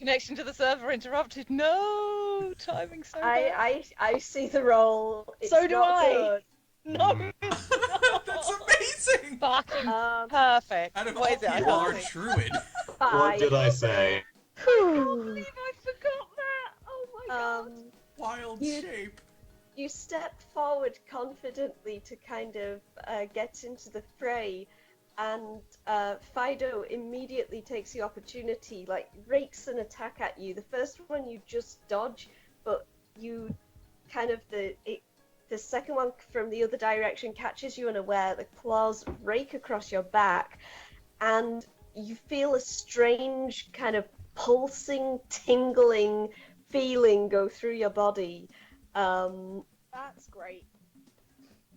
Connection to the server interrupted. No, timing so bad. I see the roll. It's So do not I. good. No, it's not. That's amazing! Fucking Um, perfect. Out of What all is it? I people, can't our see. druid. What did I say? I can't believe I forgot that. Oh my god. Wild You- shape. You step forward confidently to kind of get into the fray, and Fido immediately takes the opportunity, like rakes an attack at you. The first one you just dodge, but you kind of the second one from the other direction catches you unaware. The claws rake across your back, and you feel a strange kind of pulsing, tingling feeling go through your body. That's great.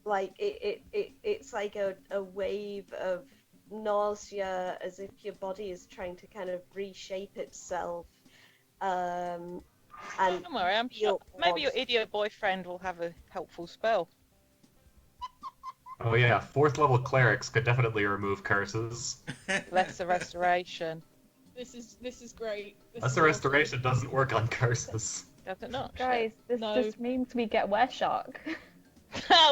Like it's like a wave of nausea, as if your body is trying to kind of reshape itself. And Don't worry, I'm sure. feel Maybe your odd. idiot boyfriend will have a helpful spell. Oh yeah, 4th level clerics could definitely remove curses. Lesser restoration. This is great. This Lesser is awesome. restoration doesn't work on curses. Does it not? Guys, this No. just means we get Wereshark. we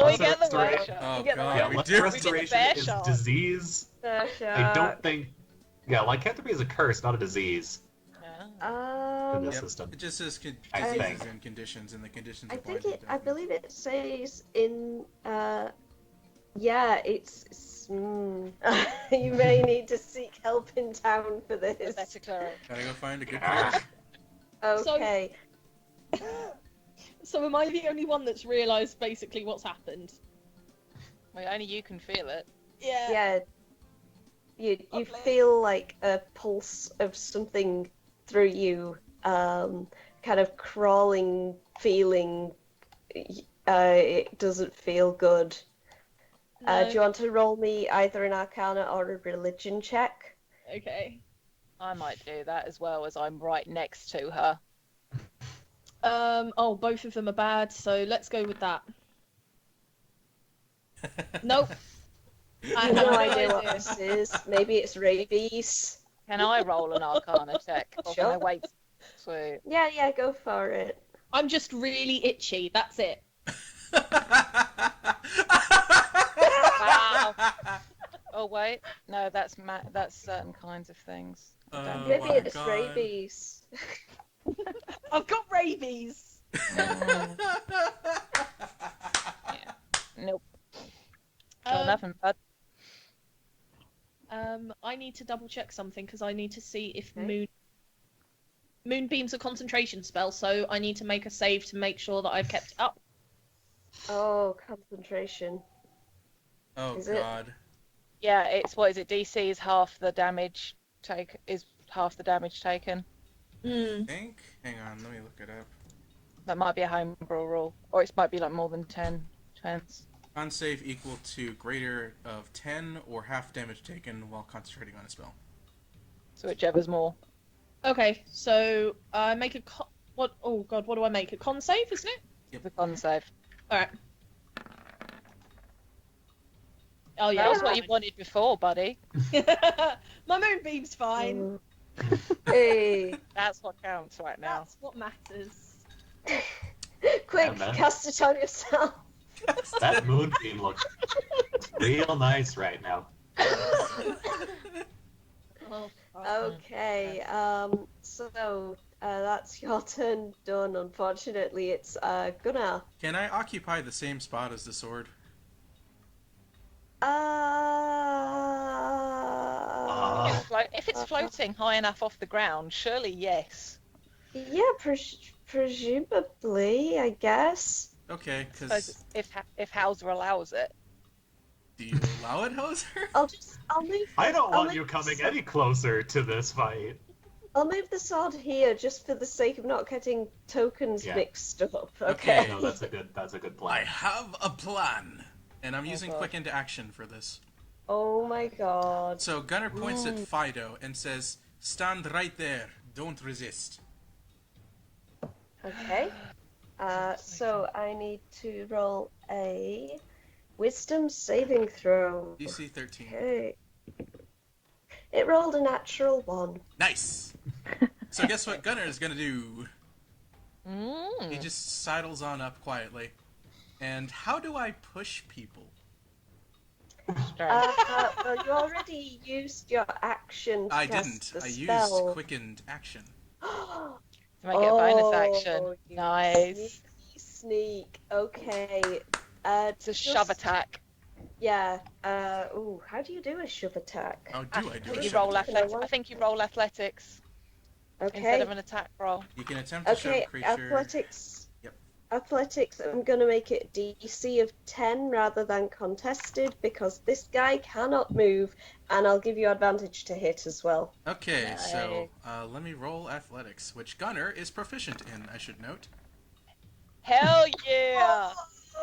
Lesser get the restoration- workshop. Oh You get the god, Yeah, we lesser do. restoration bear is shot. disease. I don't think. Yeah, lycanthropy is a curse, not a disease Yeah. in this Yep. system. It just says I diseases think. and conditions, and the conditions I apply think to it. the I believe it says in. Yeah, it's. You may need to seek help in town for The this. better cleric. Gotta go find a good Ah. cleric. Okay. So am I the only one that's realised basically what's happened? Well, only you can feel it. Yeah. You Lovely. feel like a pulse of something through you, kind of crawling feeling. It doesn't feel good. No. Do you want to roll me either an Arcana or a Religion check? Okay. I might do that as well, as I'm right next to her. Oh, both of them are bad, so let's go with that. Nope. I You have no no idea what idea. this is. Maybe it's rabies. Can I roll an Arcana check? Or can I Sure. wait? Sweet. Yeah, go for it. I'm just really itchy. That's it. Wow. Oh wait, no, that's certain kinds of things. I don't Oh Maybe my it's God. rabies. I've got rabies. Nope. Got nothing, bud. I need to double check something because I need to see if Okay. Moonbeam's a concentration spell, so I need to make a save to make sure that I've kept it up. Oh, concentration. Oh Is it? god. Yeah, it's what is it? DC is half the damage taken. Hmm. I think. Hang on, let me look it up. That might be a homebrew rule, or it might be like more than 10 chance. Con save equal to greater of 10 or half damage taken while concentrating on a spell. So whichever's more. Okay, so I make a what? Oh god, what do I make? A con save, isn't it? The con save. All right. Oh yeah, That was what you wanted before, buddy. my moonbeam's fine. Hey, That's what counts right now. That's what matters. quick, man. cast it on yourself. That moonbeam looks real nice right now. Oh, Okay, so that's your turn done. Unfortunately, it's Gunnar. Can I occupy the same spot as the sword? If it's floating high enough off the ground, surely yes. Yeah, presumably, I guess. Okay, Suppose because if Hauser allows it. do you allow it, Hoser? I'll move. I don't I'll want move you the coming sword- any closer to this fight. I'll move the sword here just for the sake of not getting tokens Yeah. mixed up. Okay. Okay. No, that's a good I plan. have a plan, and I'm using God. quick into action for this. Oh my god. So Gunnar points at Fido and says, "Stand right there. Don't resist." Okay. So I need to roll a wisdom saving throw. DC 13. Okay. It rolled a natural one. Nice. So guess what Gunnar is gonna do? He Mm. just sidles on up quietly. And how do I push people? Strange. Well, you already used your action to I cast didn't. the I used spell. quickened action. To make it a bonus action. Oh, you Nice. sneak. Okay. It's a shove Just- attack. Yeah. Ooh, how do you do a shove attack? How do I do think a you shove roll attack? I think you roll athletics instead Okay. of an attack roll. You can attempt to shove a Okay. creature. Athletics. Yep. Athletics. I'm gonna make it DC of 10 rather than contested because this guy cannot move, and I'll give you advantage to hit as well. Okay, so Nice. let me roll athletics, which Gunnar is proficient in, I should note. Hell yeah!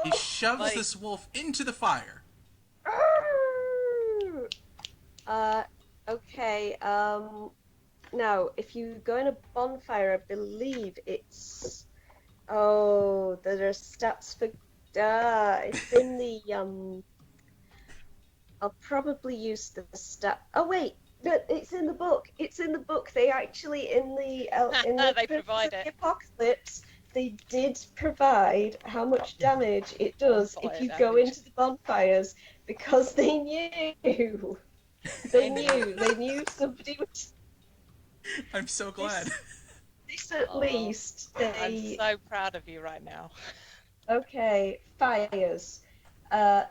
He shoves Like- this wolf into the fire. Okay, now, if you go in a bonfire, I believe it's... Oh, there are stats for... it's in the, I'll probably use the stat... Oh, wait! No, it's in the book! It's in the book! They actually, in the They Purpose provide of it. the Apocalypse, they did provide how much damage it does if Bonfire you go damage. into the bonfires, because they knew! They knew somebody would. I'm so glad. This at Oh, least. I'm They. so proud of you right now. Okay, fires. A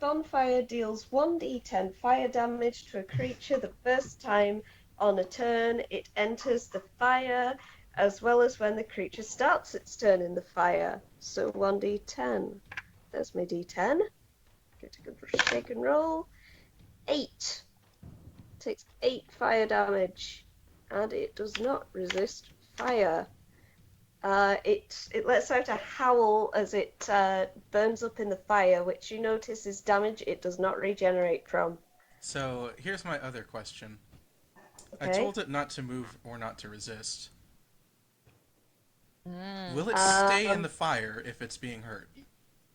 bonfire deals 1d10 fire damage to a creature the first time on a turn it enters the fire, as well as when the creature starts its turn in the fire. So 1d10. There's my d10. Get a good shake and roll. 8. Takes 8 fire damage, and it does not resist fire. It lets out a howl as it burns up in the fire, which you notice is damage it does not regenerate from. So here's my other question. I Okay. told it not to move or not to resist. Mm. Will it stay in the fire if it's being hurt?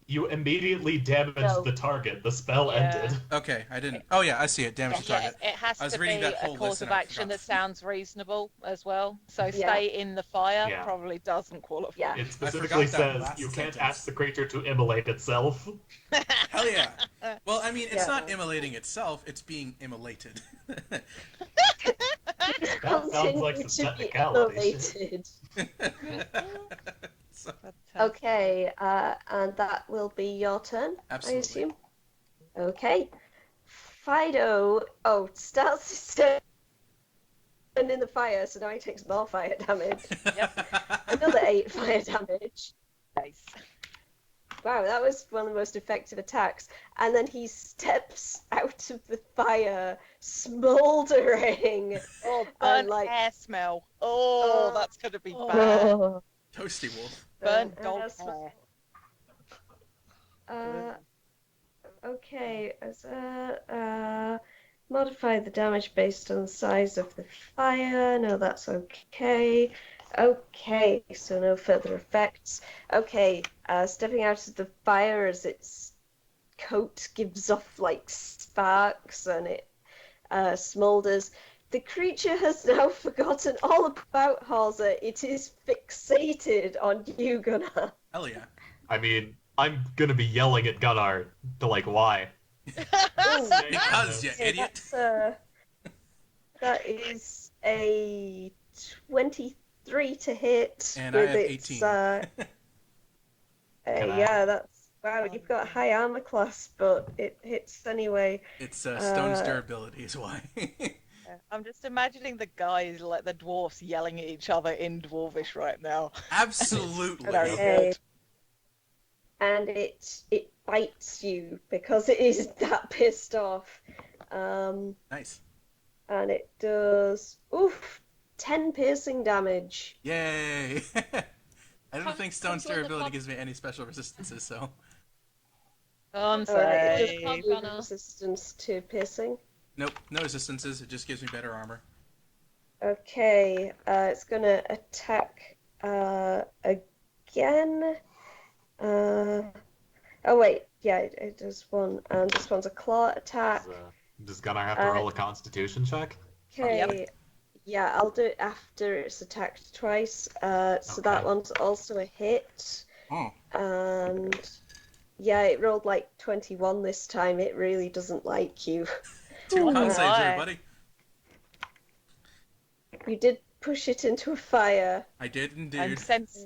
You immediately damaged No. the target. The spell Yeah. ended. Okay, I didn't. Oh yeah, I see it. Damage the Yeah, target. it has I was to reading be that a whole course list of and I action forgot. that sounds reasonable as well. So Yeah. stay in the fire Yeah. probably doesn't qualify. Yeah. It specifically forgot that says last you can't sentence. ask the creature to immolate itself. Hell yeah. Well, I mean, it's Yeah. not immolating itself; it's being immolated. That sounds like Continue some to be technicality shit. elevated. So- Okay, and that will be your turn, Absolutely. I assume. Okay. Fido, starts his turn in the fire, so now he takes more fire damage. Another 8 fire damage. Nice. Wow, that was one of the most effective attacks. And then he steps out of the fire, smouldering. Oh, And, burnt hair smell. Oh, Oh. that's gonna be bad. Toasty wolf. Burnt Burnt dog hair smell. hair. Okay, as modify the damage based on the size of the fire. No, that's okay. Okay, so no further effects. Okay, stepping out of the fire as its coat gives off like sparks and it smolders. The creature has now forgotten all about Hauser. It is fixated on you, Gunnar. Hell yeah. I mean, I'm gonna be yelling at Gunnar to why. Because, you Okay, idiot. that is a 23 to hit. And I with have its, 18. Yeah, that's wow. You've got high armor class, but it hits anyway. It's stone's durability is why. I'm just imagining the guys, like the dwarfs, yelling at each other in Dwarvish right now. Absolutely. Very Okay. good. And it bites you because it is that pissed off. Nice. And it does 10 piercing damage. Yay. I don't think stone's comes when the durability pub- gives me any special resistances, so. On Alright, it save. does give you resistance to piercing. Nope, no resistances. It just gives me better armor. Okay, it's gonna attack again. Oh wait, yeah, it does one, and this one's a claw attack. Does Gunnar have to roll a Constitution check? Okay, Yep. Yeah, I'll do it after it's attacked twice. So that Okay. one's also a hit. Oh, And yeah, it rolled like 21 this time. It really doesn't like you. 2 con Ooh. saves, Why? everybody. You did push it into a fire. I did And indeed. since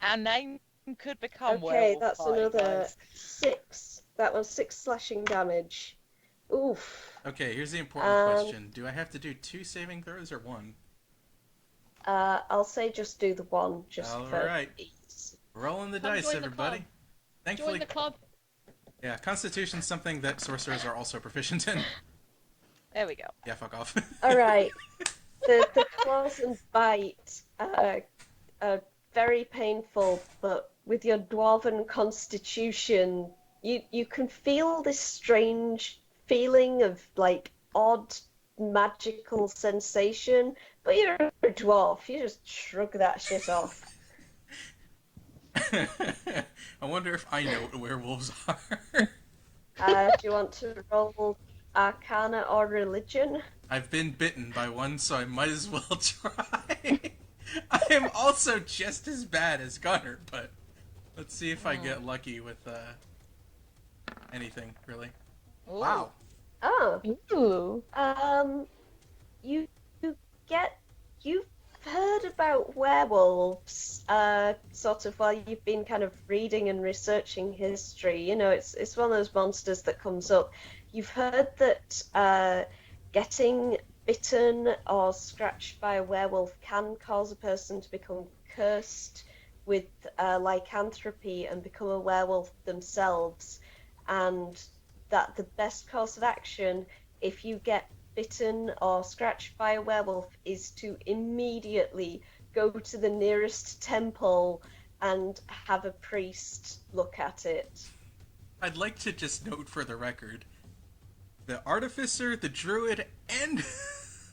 our name could become Okay, werewolf that's party, another guys. 6. That was 6 slashing damage. Oof. Okay, here's the important question. Do I have to do 2 saving throws or 1? I'll say just do the one, just All for right. ease. Rolling the Come dice, join the everybody. club. Thankfully, Join the club. yeah, Constitution's something that sorcerers are also proficient in. There we go. Yeah, fuck off. Alright, the claws and bite are very painful, but with your dwarven constitution, you can feel this strange feeling of like odd magical sensation, but you're a dwarf, you just shrug that shit off. I wonder if I know what werewolves are. Do you want to roll Arcana or Religion? I've been bitten by one, so I might as well try. I am also just as bad as Gunner, but let's see if I get lucky with anything, really. Ooh. Wow. Oh, Ooh. you get you've heard about werewolves sort of while you've been kind of reading and researching history. You know, it's one of those monsters that comes up. You've heard that getting bitten or scratched by a werewolf can cause a person to become cursed with lycanthropy and become a werewolf themselves, and that the best course of action if you get bitten or scratched by a werewolf is to immediately go to the nearest temple and have a priest look at it. I'd like to just note for the record, the artificer, the druid, and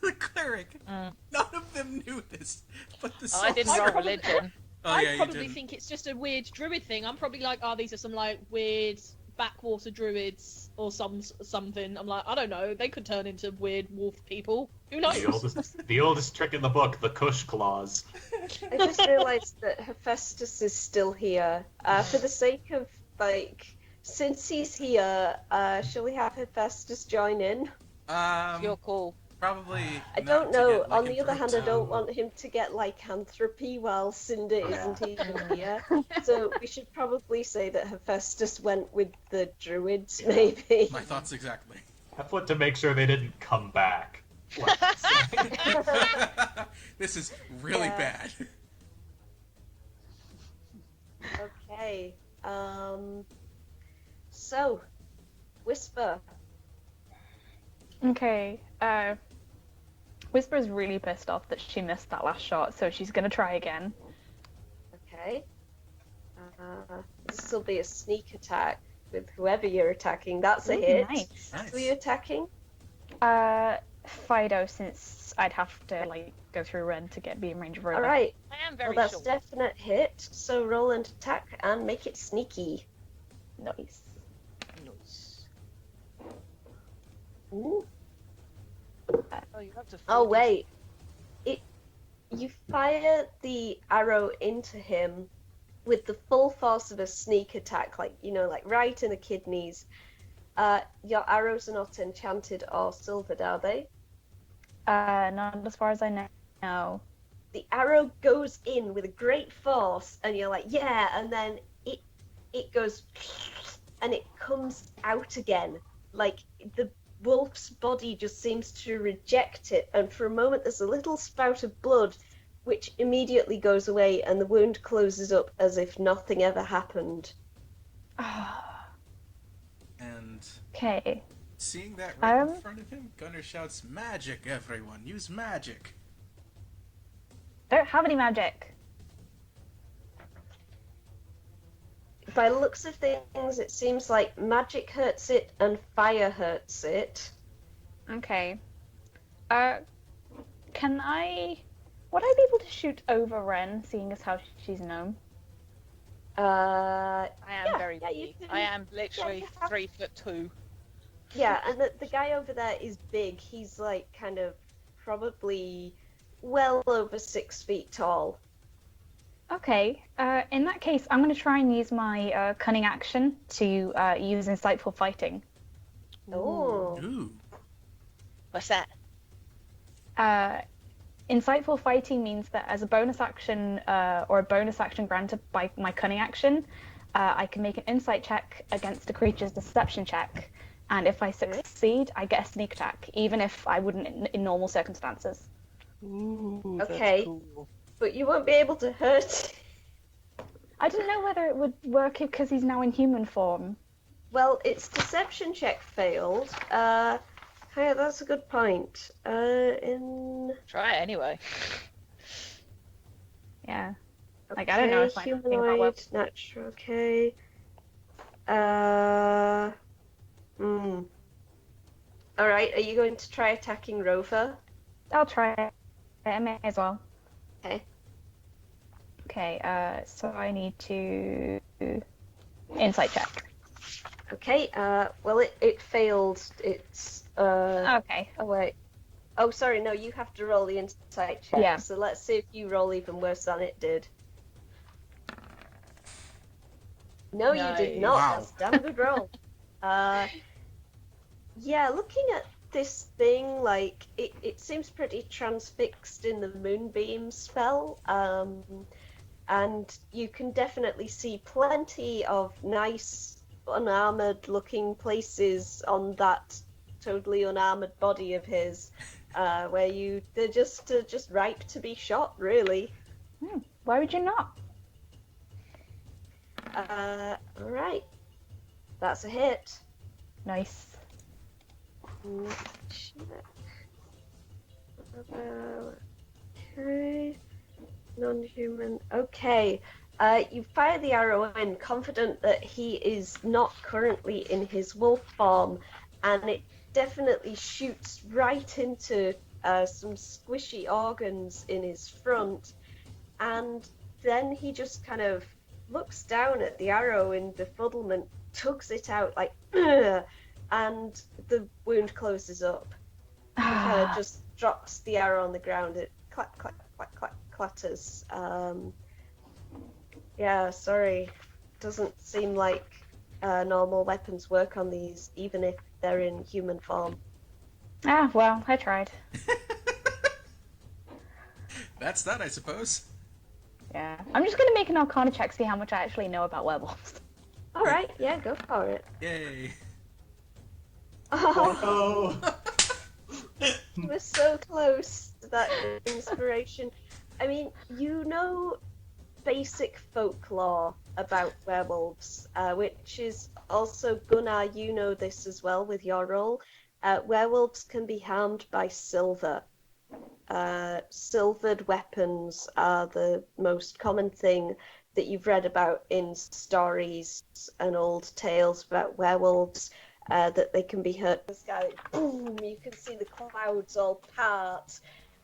the cleric, none of them knew this, but the Oh, I didn't sorcerer... roll religion. Oh, yeah, I you probably didn't. think it's just a weird druid thing. I'm probably like, oh, these are some like weird backwater druids or something. I'm like, I don't know. They could turn into weird wolf people. Who knows? The oldest trick in the book, the Cush claws. I just realised that Hephaestus is still here. For the sake of, like, since he's here, shall we have Hephaestus join in? You're cool. Probably I not don't to know. get On the other hand, I lycanthroped. don't want him to get lycanthropy while Cinder isn't even here. So we should probably say that Hephaestus went with the druids, maybe. My thoughts exactly. I put to make sure they didn't come back. This is really Yeah. bad. Okay. So, Whisper. Okay. Whisper's really pissed off that she missed that last shot, so she's gonna try again. Okay. This will be a sneak attack with whoever you're attacking. That's a Ooh, hit. nice. Nice. Who are you attacking? Fido, since I'd have to like go through Ren to be in range of Rover. All right. I am Well, very that's short. definite hit. So roll and attack and make it sneaky. Nice. Nice. Ooh. Oh, you're up to 40. Oh wait. You fire the arrow into him with the full force of a sneak attack, like like right in the kidneys. Your arrows are not enchanted or silvered, are they? Not as far as I know. The arrow goes in with a great force, and you're like, yeah, and then it goes, and it comes out again. Like the wolf's body just seems to reject it, and for a moment there's a little spout of blood, which immediately goes away, and the wound closes up as if nothing ever happened. And Okay. seeing that right in front of him, Gunner shouts, "Magic, everyone! Use magic!" Don't have any magic. By the looks of things, it seems like magic hurts it and fire hurts it. Okay. Can I? Would I be able to shoot over Ren, seeing as how she's gnome? I am Yeah, very yeah, you big. can- I am literally you have- 3'2". Yeah, and the guy over there is big. He's like kind of probably well over 6 feet tall. Okay. In that case, I'm going to try and use my cunning action to use insightful fighting. Oh. Ooh. What's that? Insightful fighting means that as a bonus action or a bonus action granted by my cunning action, I can make an insight check against a creature's deception check, and if I succeed, I get a sneak attack, even if I wouldn't in normal circumstances. Ooh, Okay. that's cool. But you won't be able to hurt. I didn't know whether it would work because he's now in human form. Well, its deception check failed. Hey, that's a good point. Try it anyway. Yeah. Okay, Like, I don't know if I know anything about humanoid, natural, okay. Alright, are you going to try attacking Rover? I'll try it. I may as well. Okay. Okay, so I need to insight check. Okay, well, it failed. It's, Okay. oh, wait. Oh, sorry, no, you have to roll the insight check. Yeah. So let's see if you roll even worse than it did. No, you did Nice. not. Wow. That's a damn good roll. Yeah, looking at this thing, like, it seems pretty transfixed in the moonbeam spell. And you can definitely see plenty of nice, unarmored looking places on that totally unarmored body of his, where they're just ripe to be shot, really. Why would you not? Alright. That's a hit. Nice. Okay. Non-human. Okay. You fire the arrow in, confident that he is not currently in his wolf form, and it definitely shoots right into some squishy organs in his front, and then he just kind of looks down at the arrow in befuddlement, tugs it out like, and the wound closes up. He kind of just drops the arrow on the ground. It clack, clack, clack, clack, clatters. Yeah, sorry. Doesn't seem like normal weapons work on these, even if they're in human form. Well, I tried. That's that, I suppose. Yeah. I'm just gonna make an Arcana check, see how much I actually know about werewolves. Alright, yeah, go for it. Yay. Oh, Oh. you were so close to that inspiration. I mean, you know basic folklore about werewolves, which is also, Gunnar, you know this as well with your role. Werewolves can be harmed by silver. Silvered weapons are the most common thing that you've read about in stories and old tales about werewolves, that they can be hurt. The sky, boom, you can see the clouds all part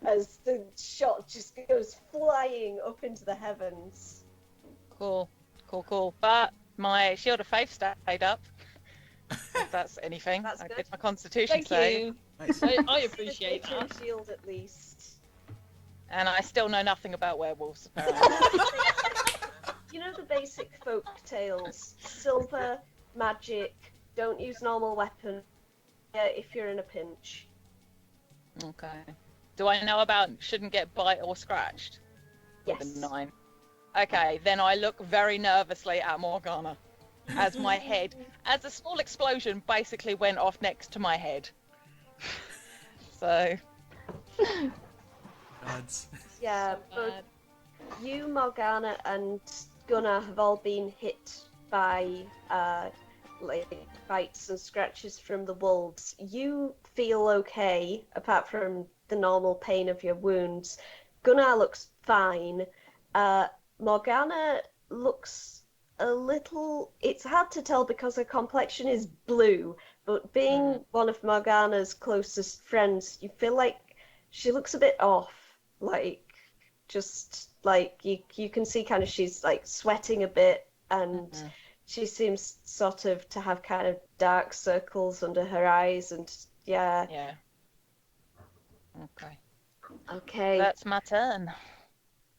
as the shot just goes flying up into the heavens. Cool. But my shield of faith stayed up. If that's anything. That's I good. did my constitution Thank save. you. Nice. I appreciate Patron that. shield at least. And I still know nothing about werewolves, apparently. You know the basic folk tales. Silver, magic, don't use normal weapon if you're in a pinch. Okay. Do I know about shouldn't get bite or scratched? With Yes. a 9. Okay, then I look very nervously at Morgana. As my head, as a small explosion basically went off next to my head. So, Gods. Yeah, So both bad. you, Morgana, and Gunnar have all been hit by like bites and scratches from the wolves. You feel okay, apart from the normal pain of your wounds. Gunnar looks fine. Morgana looks a little. It's hard to tell because her complexion is blue, but being one of Morgana's closest friends, you feel like she looks a bit off. Like, just like you can see kind of she's like sweating a bit, and she seems sort of to have kind of dark circles under her eyes, and yeah. yeah. Okay. Okay. That's my turn.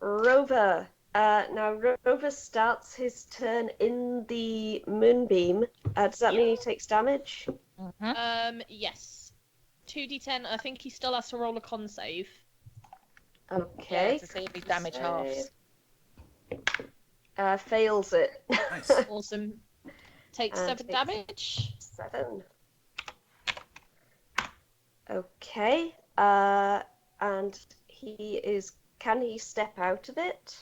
Rover. Now Rover starts his turn in the moonbeam. Does that mean he takes damage? Yes. 2d10. I think he still has to roll a con save. Okay. Yeah, to see if he's damage halves. Fails it. Nice. Awesome. Takes And 7 takes damage. 7. Okay. And he is. Can he step out of it?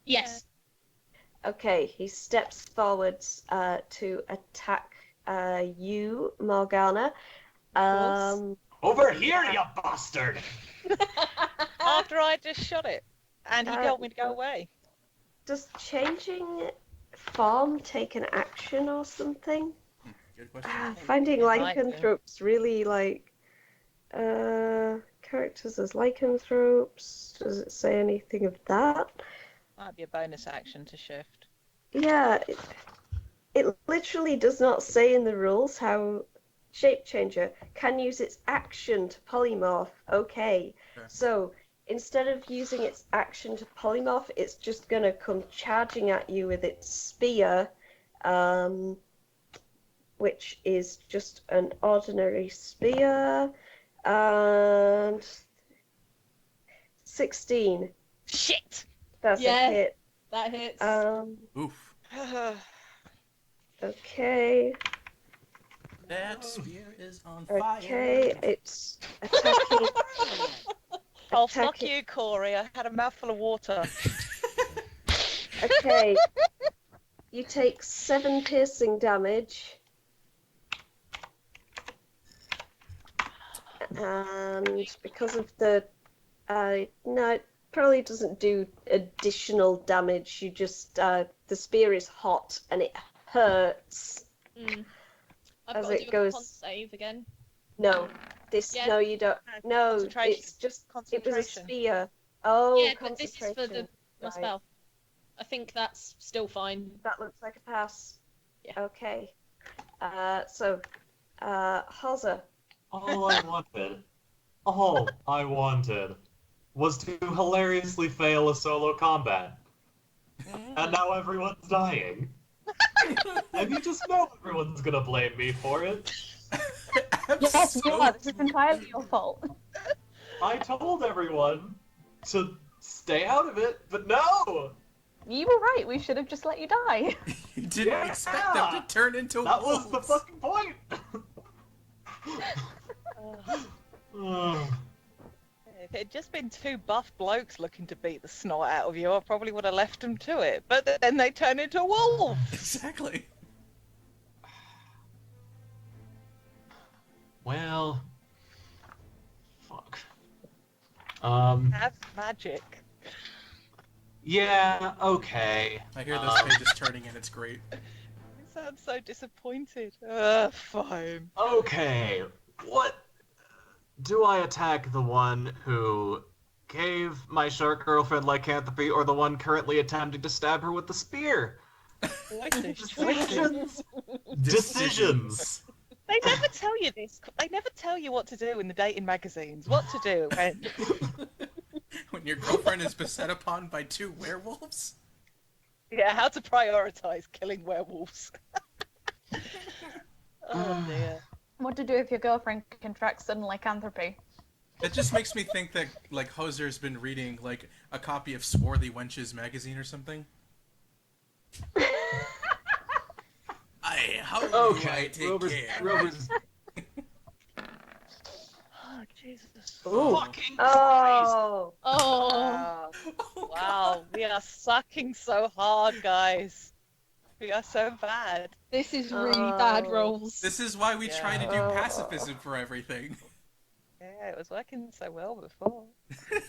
Yes. Okay. He steps forwards to attack you, Morgana. course. Over here, you bastard! After I just shot it, and he Uh, told me to go away. Does changing form take an action or something? Good question. Finding It might do. lycanthropes really characters as lycanthropes. Does it say anything of that? Might be a bonus action to shift. Yeah, it literally does not say in the rules how shape changer can use its action to polymorph. Okay, Sure. so instead of using its action to polymorph, it's just gonna come charging at you with its spear, which is just an ordinary spear, and 16. Shit! That's Yeah. a hit. That hits. Oof. Okay. That spear is on fire. Okay, it's attacking. Oh, fuck you, Corey. I had a mouthful of water. Okay. You take 7 piercing damage. And because of the no, it probably doesn't do additional damage. You just the spear is hot and it hurts. I've as got to it do a con goes- save again. No, Yeah. no, you don't. No, Concentration. it's just it was a Concentration. spear. Oh, Yeah, but this is for concentration. my Right. spell. I think that's still fine. That looks like a pass. Yeah. Okay. So, Hozza. All I wanted was to hilariously fail a solo combat. And now everyone's dying. And you just know everyone's gonna blame me for it. Yes, you are. This is entirely your fault. I told everyone to stay out of it, but no! You were right. We should have just let you die. You didn't expect them to turn into That wolves. was the fucking point! If it had just been 2 buff blokes looking to beat the snot out of you, I probably would have left them to it. But then they turn into wolves. Exactly. Well... Fuck. That's magic. Yeah, okay. I hear those pages turning and it's great. You sound so disappointed. Fine. Okay, what... Do I attack the one who gave my shark girlfriend lycanthropy, or the one currently attempting to stab her with the spear? Decisions! Decisions! They never tell you this. They never tell you what to do in the dating magazines. What to do when... When your girlfriend is beset upon by 2 werewolves? Yeah, how to prioritize killing werewolves. Oh dear. What to do if your girlfriend contracts sudden lycanthropy? That just makes me think that, like, Hoser's been reading, like, a copy of Swarthy Wenches magazine or something. How do I take care? Rover's... Oh Jesus. Ooh. Fucking Christ! Oh. Oh. Wow. Oh, Wow. We are sucking so hard, guys. We are so bad. This is really bad Oh. rolls. This is why we try to do Yeah. pacifism for everything. Yeah, it was working so well before.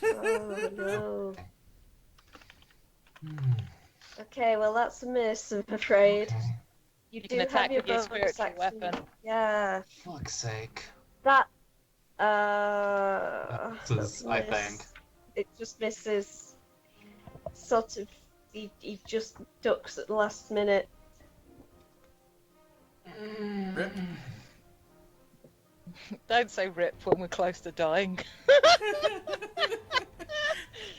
Oh no. Okay, well that's a miss, I'm afraid. You do can have attack your with your bonus spiritual action. weapon. Yeah. Fuck's sake. That Misses, I miss. think. It just misses. Sort of he just ducks at the last minute. Rip. Don't say rip when we're close to dying.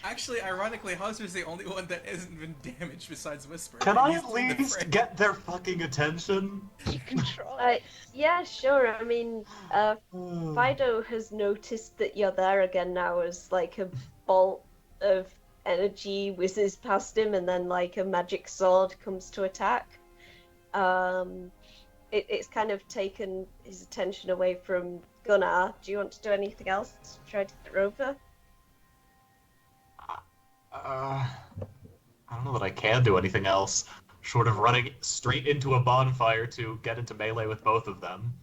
Actually, ironically, Hauser's the only one that hasn't been damaged besides Whisper. Can and I he's at in the least fray. get their fucking attention? You can try. Yeah, sure. I mean, Fido has noticed that you're there again now as like a bolt of energy whizzes past him and then like a magic sword comes to attack. It's kind of taken his attention away from Gunnar. Do you want to do anything else to try to get Rover? I don't know that I can do anything else, short of running straight into a bonfire to get into melee with both of them.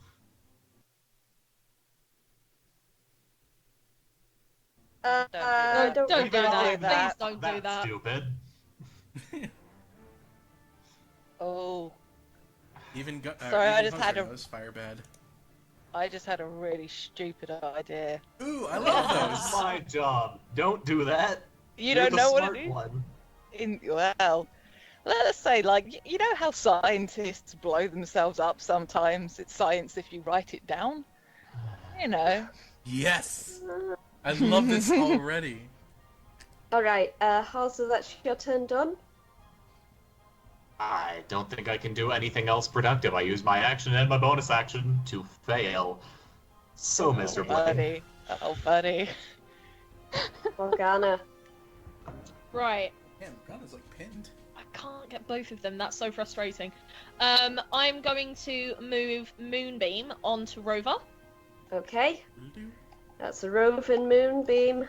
Don't do that. Don't do that. that. Please don't do That's that. stupid. Oh, Even Sorry, I even just had Hauser a- knows fire bad. I just had a really stupid idea. Ooh, I love That's those. my job. Don't do that. You You're don't the know what smart it is? one. Well, let us say, like, you know how scientists blow themselves up sometimes? It's science if you write it down. You know. Yes, I love this already. Alright, Halsey, that's your turn done? I don't think I can do anything else productive. I use my action and my bonus action to fail. So miserably. Buddy. Oh, buddy. Morgana. Right. Man, Gunna's like pinned. I can't get both of them. That's so frustrating. I'm going to move Moonbeam onto Rover. Okay, that's a roving moonbeam.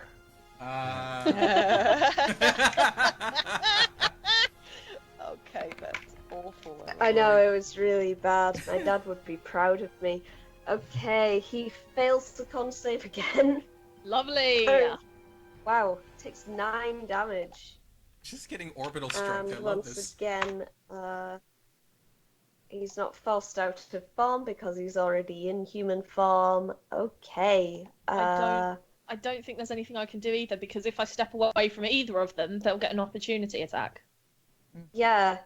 Okay, that's awful. I know, it was really bad. My dad would be proud of me. Okay, he fails the con save again. Lovely. Oh, wow, takes 9 damage. Just getting orbital strike. I And love once this. again, he's not forced out of form because he's already in human form. Okay. I don't think there's anything I can do either, because if I step away from either of them, they'll get an opportunity attack. Yeah.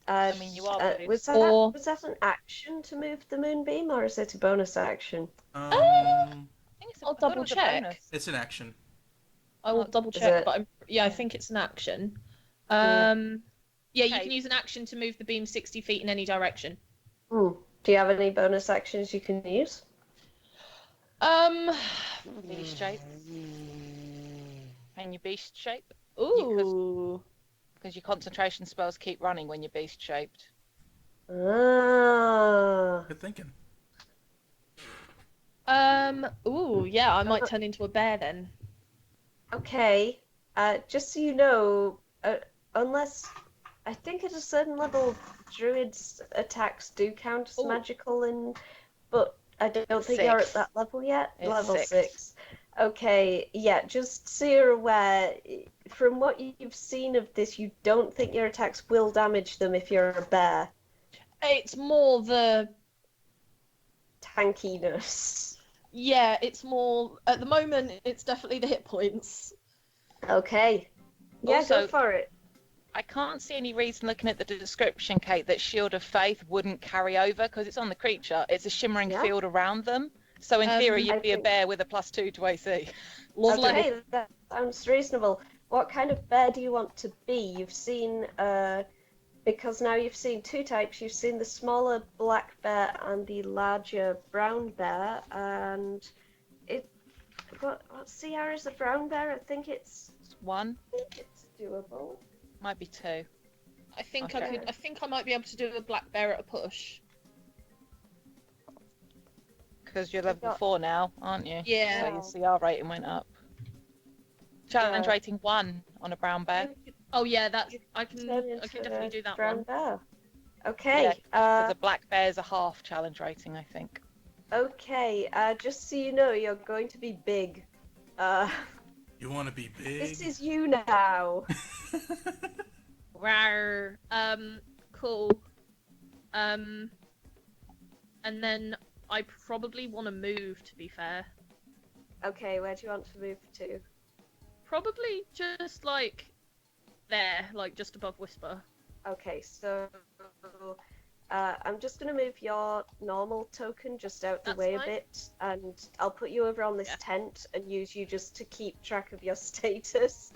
I mean, you are pretty- was that an action to move the moonbeam, or is it a bonus action? I think it's I'll I thought it double was a check. bonus. It's an action. I will Oh, double is check, it? but I think it's an action. Yeah. Yeah, you Okay. can use an action to move the beam 60 feet in any direction. Do you have any bonus actions you can use? Beast shape. And your beast shape? Ooh. Because your concentration spells keep running when you're beast shaped. Ah. Good thinking. Ooh, yeah, I might turn into a bear then. Okay. Just so you know, unless I think at a certain level, druids' attacks do count as Ooh. magical, but I don't think 6. you're at that level yet. It's Level 6. 6. Okay, yeah, just so you're aware, from what you've seen of this, you don't think your attacks will damage them if you're a bear. It's more the Tankiness. yeah, it's more at the moment. It's definitely the hit points. Okay. Yeah, go Also- for it. I can't see any reason looking at the description, Kate, that Shield of Faith wouldn't carry over because it's on the creature. It's a shimmering Yeah. field around them. So in theory, I you'd be a think- bear with a +2 to AC. Lovely. Okay, that sounds reasonable. What kind of bear do you want to be? You've seen, because now you've seen 2 types. You've seen the smaller black bear and the larger brown bear. And what's the area of the brown bear? I think it's 1, doable. might be 2. I think Okay. I think I might be able to do a black bear at a push. Because you're level 4 now, aren't you? Yeah. So your CR rating went up. Challenge Yeah. rating 1 on a brown bear. Oh yeah, that's I can Turn into definitely a do that brown one. bear. Okay. Because a black bear's a half challenge rating, I think. Okay. Just so you know, you're going to be big. You want to be big? This is you now. Rawr. Cool. And then I probably want to move, to be fair. Okay, where do you want to move to? Probably just like there, like just above Whisper. Okay, so I'm just going to move your normal token just out the That's way fine. a bit, and I'll put you over on this Yeah. tent and use you just to keep track of your status.